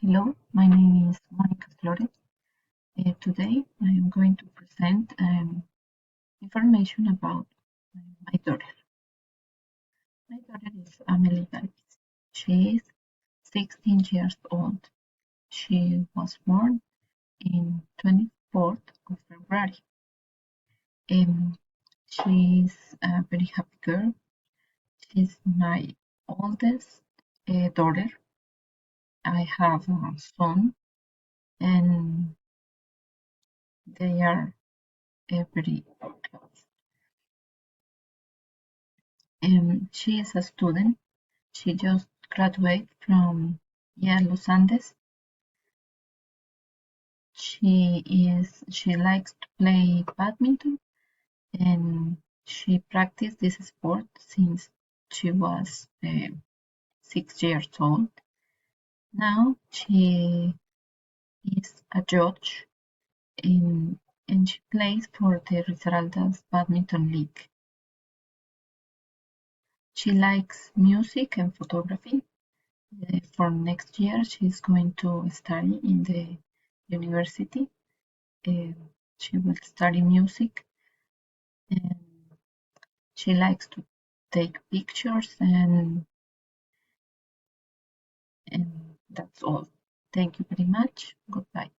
Hello, my name is Monica Flores. Today I am going to present information about my daughter. My daughter is Amelie Galvis. She is 16 years old. She was born in 24th of February. She's a very happy girl. She's my oldest daughter. I have a son and they are very close. She is a student. She just graduated from Los Andes. She likes to play badminton and she practiced this sport since she was 6 years old. Now she is a judge in and she plays for the Risaralda's Badminton League. She likes music and photography. For next year, she's going to study in the university. She will study music and she likes to take pictures and that's all. Thank you very much. Goodbye.